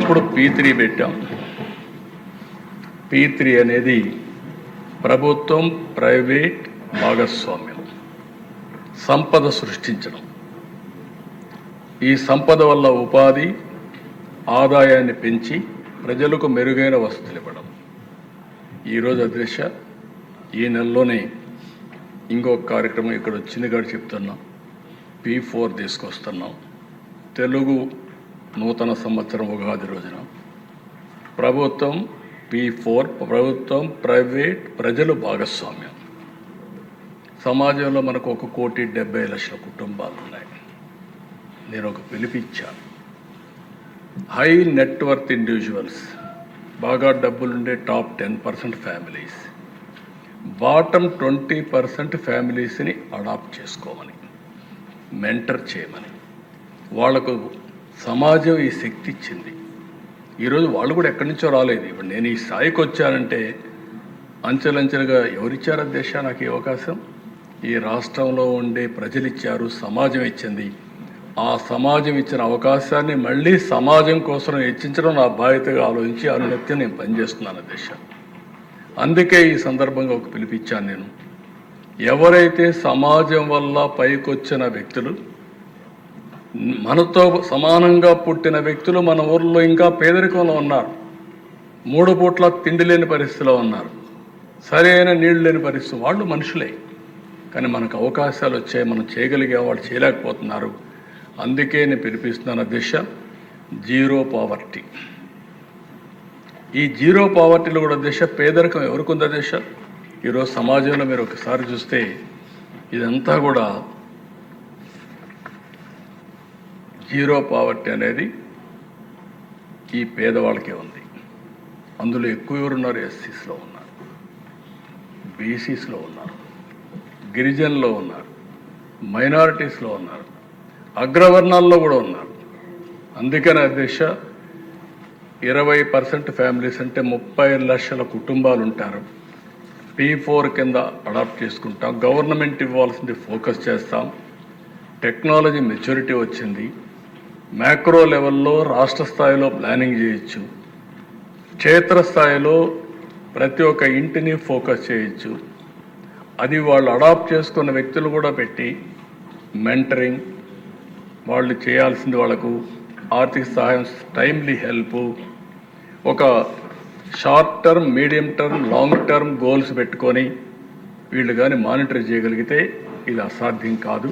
ఇప్పుడు P3 పెట్టాం. P3 అనేది ప్రభుత్వం ప్రైవేట్ భాగస్వామ్యం, సంపద సృష్టించడం. ఈ సంపద వల్ల ఉపాధి, ఆదాయాన్ని పెంచి ప్రజలకు మెరుగైన వసతులు ఇవ్వడం. ఈరోజు అధ్యక్ష, ఈ నెలలోనే ఇంకొక కార్యక్రమం ఇక్కడ వచ్చింది కూడా చెప్తున్నాం. P4 తీసుకొస్తున్నాం. తెలుగు నూతన సంవత్సరం ఉగాది రోజున ప్రభుత్వం P4, ప్రభుత్వం ప్రైవేట్ ప్రజలు భాగస్వామ్యం. సమాజంలో మనకు 1,70,00,000 కుటుంబాలు ఉన్నాయి. నేను ఒక పిలిపిచ్చాను. హై నెట్వర్త్ ఇండివిజువల్స్, బాగా డబ్బులుండే టాప్ 10% ఫ్యామిలీస్, బాటమ్ 20% ఫ్యామిలీస్ని అడాప్ట్ చేసుకోమని, మెంటర్ చేయమని. వాళ్లకు సమాజం ఈ శక్తి ఇచ్చింది. ఈరోజు వాళ్ళు కూడా ఎక్కడి నుంచో రాలేదు. ఇప్పుడు నేను ఈ స్థాయికి వచ్చానంటే అంచెలంచెలుగా ఎవరిచ్చారు అధ్యక్ష నాకు ఈ అవకాశం? ఈ రాష్ట్రంలో ఉండే ప్రజలు ఇచ్చారు, సమాజం ఇచ్చింది. ఆ సమాజం ఇచ్చిన అవకాశాన్ని మళ్ళీ సమాజం కోసం హెచ్చించడం నా బాధ్యతగా ఆలోచించి అనునిత్యం నేను పనిచేస్తున్నాను అధ్యక్ష. అందుకే ఈ సందర్భంగా ఒక పిలిపిచ్చాను నేను. ఎవరైతే సమాజం వల్ల పైకొచ్చిన వ్యక్తులు, మనతో సమానంగా పుట్టిన వ్యక్తులు మన ఊర్లో ఇంకా పేదరికంలో ఉన్నారు, 3 పూట్ల తిండి లేని పరిస్థితిలో ఉన్నారు, సరైన నీళ్లు లేని పరిస్థితి. వాళ్ళు మనుషులే, కానీ మనకు అవకాశాలు వచ్చాయి, మనం చేయగలిగే వాళ్ళు చేయలేకపోతున్నారు. అందుకే నేను పిలిపిస్తున్నాను అధ్యక్ష, జీరో పావర్టీ. ఈ జీరో పావర్టీలో కూడా అధ్యక్ష పేదరికం ఎవరికి ఉంది అధ్యక్ష? ఈరోజు సమాజంలో మీరు ఒకసారి చూస్తే ఇదంతా కూడా జీరో పావర్టీ అనేది ఈ పేదవాళ్ళకే ఉంది. అందులో ఎక్కువ ఎవరున్నారు? ఎస్సీస్లో ఉన్నారు, బీసీస్లో ఉన్నారు, గిరిజనుల్లో ఉన్నారు, మైనారిటీస్లో ఉన్నారు, అగ్రవర్ణాల్లో కూడా ఉన్నారు. అందుకని అధ్యక్ష 20% ఫ్యామిలీస్ అంటే 30 లక్షల కుటుంబాలు ఉంటారు. P4 కింద అడాప్ట్ చేసుకుంటాం. గవర్నమెంట్ ఇవ్వాల్సింది ఫోకస్ చేస్తాం. టెక్నాలజీ మెచ్యూరిటీ వచ్చింది. మ్యాక్రో లెవెల్లో రాష్ట్ర స్థాయిలో ప్లానింగ్ చేయొచ్చు, క్షేత్రస్థాయిలో ప్రతి ఒక్క ఇంటిని ఫోకస్ చేయొచ్చు. అది వాళ్ళు అడాప్ట్ చేసుకున్న వ్యక్తులు కూడా పెట్టి మెంటరింగ్, వాళ్ళు చేయాల్సింది వాళ్ళకు ఆర్థిక సహాయం, టైమ్లీ హెల్ప్, ఒక short term, medium term, long term goals పెట్టుకొని వీళ్ళు కానీ మానిటర్ చేయగలిగితే ఇది అసాధ్యం కాదు.